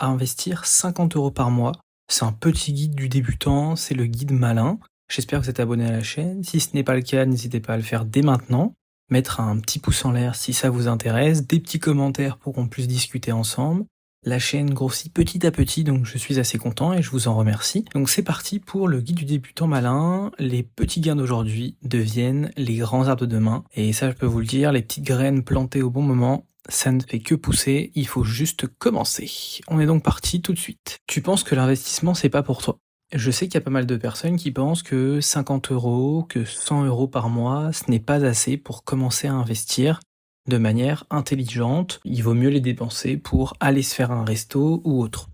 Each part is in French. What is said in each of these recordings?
à investir 50 € par mois. C'est un petit guide du débutant, c'est le guide malin. J'espère que vous êtes abonné à la chaîne. Si ce n'est pas le cas, n'hésitez pas à le faire dès maintenant. Mettre un petit pouce en l'air si ça vous intéresse, des petits commentaires pour qu'on puisse discuter ensemble. La chaîne grossit petit à petit, donc je suis assez content et je vous en remercie. Donc c'est parti pour le guide du débutant malin. Les petits gains d'aujourd'hui deviennent les grands arbres de demain. Et ça, je peux vous le dire, les petites graines plantées au bon moment, ça ne fait que pousser, il faut juste commencer. On est donc parti tout de suite. Tu penses que l'investissement, c'est pas pour toi? Je sais qu'il y a pas mal de personnes qui pensent que 50 €, que 100 € par mois, ce n'est pas assez pour commencer à investir de manière intelligente. Il vaut mieux les dépenser pour aller se faire un resto ou autre.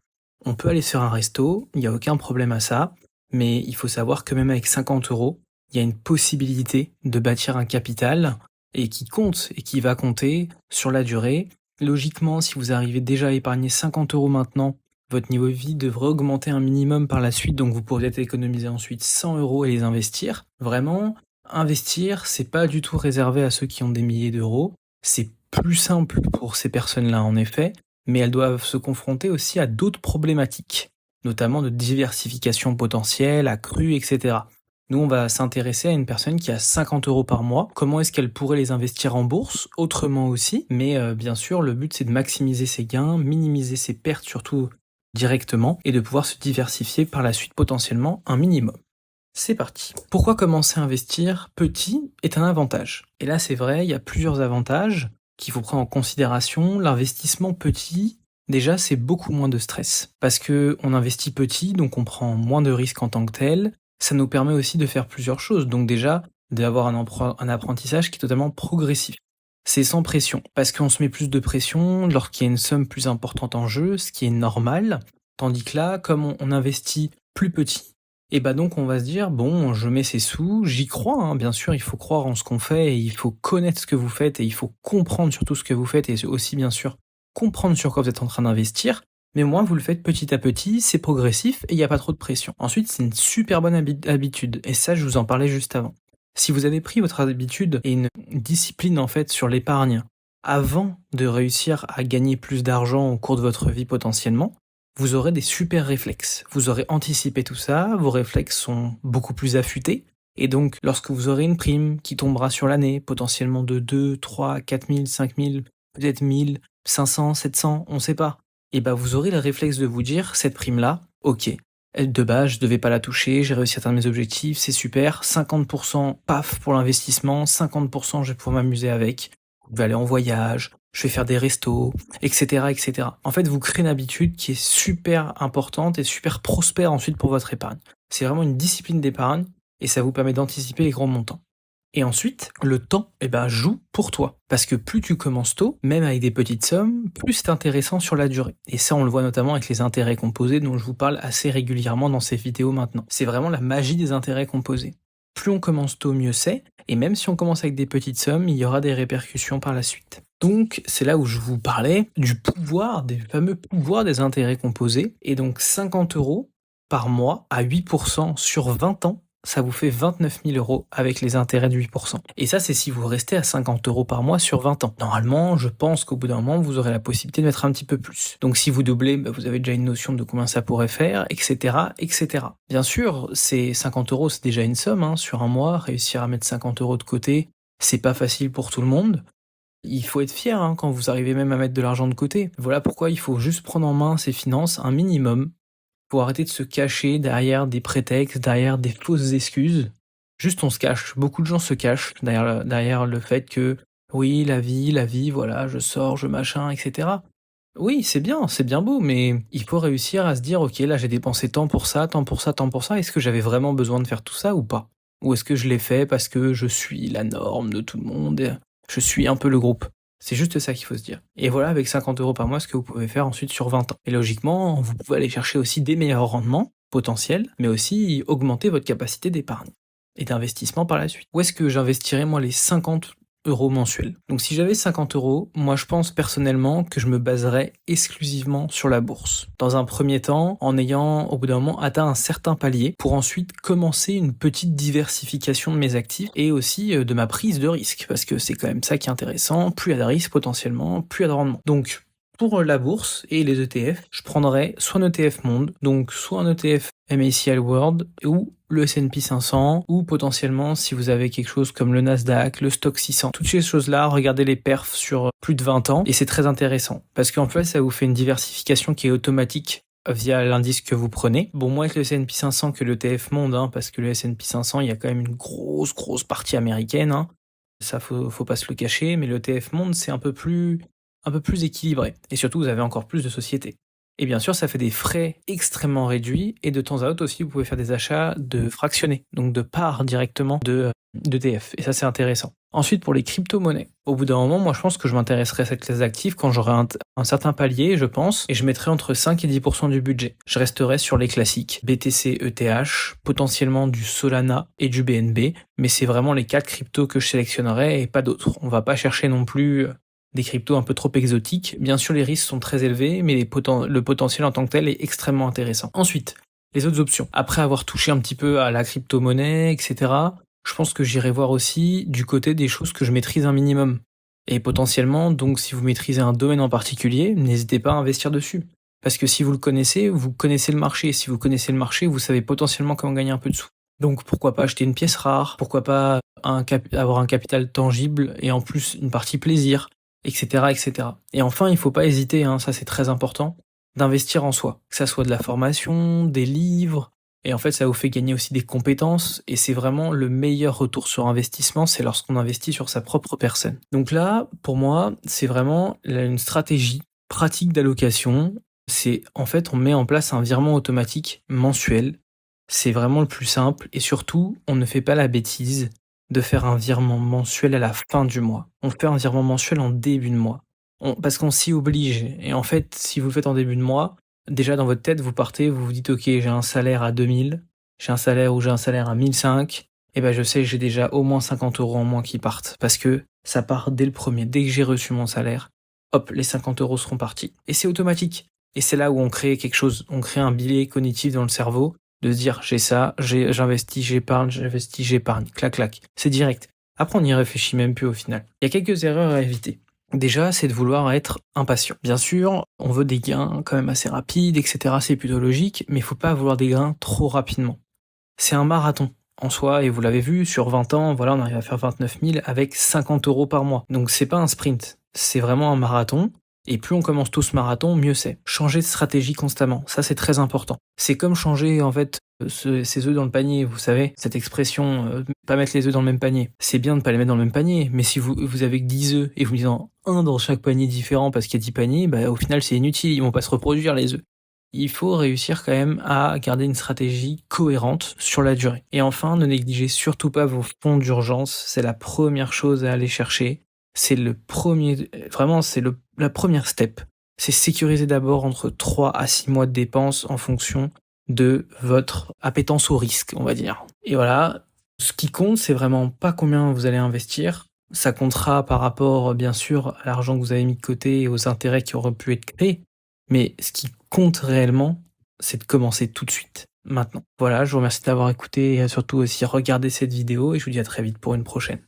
On peut aller se faire un resto, il n'y a aucun problème à ça, mais il faut savoir que même avec 50 €, il y a une possibilité de bâtir un capital et qui compte et qui va compter sur la durée. Logiquement, si vous arrivez déjà à épargner 50 € maintenant, votre niveau de vie devrait augmenter un minimum par la suite, donc vous pourrez peut-être économiser ensuite 100 € et les investir. Vraiment, investir, c'est pas du tout réservé à ceux qui ont des milliers d'euros. C'est plus simple pour ces personnes-là, en effet, mais elles doivent se confronter aussi à d'autres problématiques, notamment de diversification potentielle, accrue, etc. Nous, on va s'intéresser à une personne qui a 50 € par mois. Comment est-ce qu'elle pourrait les investir en bourse, autrement aussi, mais bien sûr, le but, c'est de maximiser ses gains, minimiser ses pertes, surtout directement, et de pouvoir se diversifier par la suite potentiellement un minimum. C'est parti. Pourquoi commencer à investir petit est un avantage? Et là, c'est vrai, il y a plusieurs avantages qu'il faut prendre en considération. L'investissement petit, déjà, c'est beaucoup moins de stress. Parce que on investit petit, donc on prend moins de risques en tant que tel. Ça nous permet aussi de faire plusieurs choses. Donc déjà, d'avoir un apprentissage qui est totalement progressif. C'est sans pression, parce qu'on se met plus de pression lorsqu'il y a une somme plus importante en jeu, ce qui est normal. Tandis que là, comme on investit plus petit, et bah donc on va se dire, bon, je mets ces sous, j'y crois, hein, bien sûr, il faut croire en ce qu'on fait, et il faut connaître ce que vous faites, et il faut comprendre surtout ce que vous faites, et aussi bien sûr comprendre sur quoi vous êtes en train d'investir, mais moi vous le faites petit à petit, c'est progressif, et il n'y a pas trop de pression. Ensuite, c'est une super bonne habitude, et ça je vous en parlais juste avant. Si vous avez pris votre habitude et une discipline en fait sur l'épargne avant de réussir à gagner plus d'argent au cours de votre vie potentiellement, vous aurez des super réflexes. Vous aurez anticipé tout ça, vos réflexes sont beaucoup plus affûtés, et donc lorsque vous aurez une prime qui tombera sur l'année, potentiellement de 2, 3, 4 000, 5 000, peut-être 1000, 500, 700, on sait pas, et bah vous aurez le réflexe de vous dire, cette prime-là, ok, de base, je devais pas la toucher, j'ai réussi à atteindre mes objectifs, c'est super, 50% paf pour l'investissement, 50% je vais pouvoir m'amuser avec, je vais aller en voyage, je vais faire des restos, etc., etc. En fait, vous créez une habitude qui est super importante et super prospère ensuite pour votre épargne. C'est vraiment une discipline d'épargne et ça vous permet d'anticiper les grands montants. Et ensuite, le temps joue pour toi. Parce que plus tu commences tôt, même avec des petites sommes, plus c'est intéressant sur la durée. Et ça, on le voit notamment avec les intérêts composés dont je vous parle assez régulièrement dans ces vidéos maintenant. C'est vraiment la magie des intérêts composés. Plus on commence tôt, mieux c'est. Et même si on commence avec des petites sommes, il y aura des répercussions par la suite. Donc, c'est là où je vous parlais du pouvoir, des fameux pouvoirs des intérêts composés. Et donc, 50 € par mois à 8% sur 20 ans, ça vous fait 29 000 € avec les intérêts de 8%. Et ça, c'est si vous restez à 50 € par mois sur 20 ans. Normalement, je pense qu'au bout d'un moment, vous aurez la possibilité de mettre un petit peu plus. Donc si vous doublez, vous avez déjà une notion de combien ça pourrait faire, etc., etc. Bien sûr, ces 50 €, c'est déjà une somme, hein, sur un mois. Réussir à mettre 50 € de côté, c'est pas facile pour tout le monde. Il faut être fier hein, quand vous arrivez même à mettre de l'argent de côté. Voilà pourquoi il faut juste prendre en main ses finances un minimum. Faut arrêter de se cacher derrière des prétextes, derrière des fausses excuses. Juste on se cache. Beaucoup de gens se cachent derrière le fait que oui, la vie, voilà, je sors, je machin, etc. Oui, c'est bien beau, mais il faut réussir à se dire ok, là j'ai dépensé tant pour ça, tant pour ça, tant pour ça. Est-ce que j'avais vraiment besoin de faire tout ça ou pas? Ou est-ce que je l'ai fait parce que je suis la norme de tout le monde, et je suis un peu le groupe? C'est juste ça qu'il faut se dire. Et voilà, avec 50 € par mois, ce que vous pouvez faire ensuite sur 20 ans. Et logiquement, vous pouvez aller chercher aussi des meilleurs rendements potentiels, mais aussi augmenter votre capacité d'épargne et d'investissement par la suite. Où est-ce que j'investirais moi les 50 € mensuels? Donc si j'avais 50 €, moi je pense personnellement que je me baserais exclusivement sur la bourse. Dans un premier temps, en ayant au bout d'un moment atteint un certain palier, pour ensuite commencer une petite diversification de mes actifs et aussi de ma prise de risque, parce que c'est quand même ça qui est intéressant, plus il y a de risque potentiellement, plus il y a de rendement. Donc Pour la bourse et les ETF, je prendrais soit un ETF monde, donc soit un ETF MSCI World ou le S&P 500 ou potentiellement si vous avez quelque chose comme le Nasdaq, le Stock 600. Toutes ces choses-là, regardez les perfs sur plus de 20 ans et c'est très intéressant parce qu'en fait, ça vous fait une diversification qui est automatique via l'indice que vous prenez. Bon, moins avec le S&P 500 que l'ETF monde, parce que le S&P 500, il y a quand même une grosse partie américaine. Ça, faut pas se le cacher, mais l'ETF monde, c'est un peu plus équilibré. Et surtout, vous avez encore plus de sociétés. Et bien sûr, ça fait des frais extrêmement réduits, et de temps à autre aussi, vous pouvez faire des achats de fractionnés, donc de parts directement d'ETF. Et ça, c'est intéressant. Ensuite, pour les crypto-monnaies. Au bout d'un moment, moi, je pense que je m'intéresserai à cette classe d'actifs quand j'aurai un certain palier, je pense, et je mettrai entre 5 et 10% du budget. Je resterai sur les classiques, BTC, ETH, potentiellement du Solana et du BNB, mais c'est vraiment les 4 cryptos que je sélectionnerai et pas d'autres. On va pas chercher non plus des cryptos un peu trop exotiques. Bien sûr, les risques sont très élevés, mais le potentiel en tant que tel est extrêmement intéressant. Ensuite, les autres options. Après avoir touché un petit peu à la crypto-monnaie, etc., je pense que j'irai voir aussi du côté des choses que je maîtrise un minimum. Et potentiellement, donc, si vous maîtrisez un domaine en particulier, n'hésitez pas à investir dessus. Parce que si vous connaissez le marché. Si vous connaissez le marché, vous savez potentiellement comment gagner un peu de sous. Donc, pourquoi pas acheter une pièce rare? Pourquoi pas avoir un capital tangible et en plus une partie plaisir, etc., etc. Et enfin, il faut pas hésiter, ça c'est très important, d'investir en soi. Que ça soit de la formation, des livres, et en fait, ça vous fait gagner aussi des compétences, et c'est vraiment le meilleur retour sur investissement, c'est lorsqu'on investit sur sa propre personne. Donc là, pour moi, c'est vraiment une stratégie pratique d'allocation. C'est, en fait, on met en place un virement automatique mensuel. C'est vraiment le plus simple, et surtout, on ne fait pas la bêtise de faire un virement mensuel à la fin du mois. On fait un virement mensuel en début de mois. Parce qu'on s'y oblige. Et en fait, si vous le faites en début de mois, déjà dans votre tête, vous partez, vous vous dites, ok, j'ai un salaire à 2000, j'ai un salaire à 1005, et ben je sais, j'ai déjà au moins 50 € en moins qui partent. Parce que ça part dès le premier. Dès que j'ai reçu mon salaire, hop, les 50 € seront partis. Et c'est automatique. Et c'est là où on crée quelque chose. On crée un biais cognitif dans le cerveau de se dire, j'ai ça, j'investis, j'épargne, clac, clac. C'est direct. Après, on n'y réfléchit même plus au final. Il y a quelques erreurs à éviter. Déjà, c'est de vouloir être impatient. Bien sûr, on veut des gains quand même assez rapides, etc. C'est plutôt logique, mais il faut pas vouloir des gains trop rapidement. C'est un marathon en soi, et vous l'avez vu, sur 20 ans, voilà, on arrive à faire 29 000 avec 50 € par mois. Donc c'est pas un sprint, c'est vraiment un marathon. Et plus on commence tout ce marathon, mieux c'est. Changer de stratégie constamment, ça c'est très important. C'est comme changer en fait ses œufs dans le panier, vous savez, cette expression, pas mettre les œufs dans le même panier. C'est bien de pas les mettre dans le même panier, mais si vous avez que 10 œufs et vous disant un dans chaque panier différent parce qu'il y a 10 paniers, bah au final c'est inutile, ils vont pas se reproduire les œufs. Il faut réussir quand même à garder une stratégie cohérente sur la durée. Et enfin, ne négligez surtout pas vos fonds d'urgence, c'est la première chose à aller chercher. C'est le premier, vraiment, c'est la première step. C'est sécuriser d'abord entre 3 à 6 mois de dépenses en fonction de votre appétence au risque, on va dire. Et voilà, ce qui compte, c'est vraiment pas combien vous allez investir. Ça comptera par rapport, bien sûr, à l'argent que vous avez mis de côté et aux intérêts qui auraient pu être créés. Mais ce qui compte réellement, c'est de commencer tout de suite, maintenant. Voilà, je vous remercie d'avoir écouté et surtout aussi regardé cette vidéo et je vous dis à très vite pour une prochaine.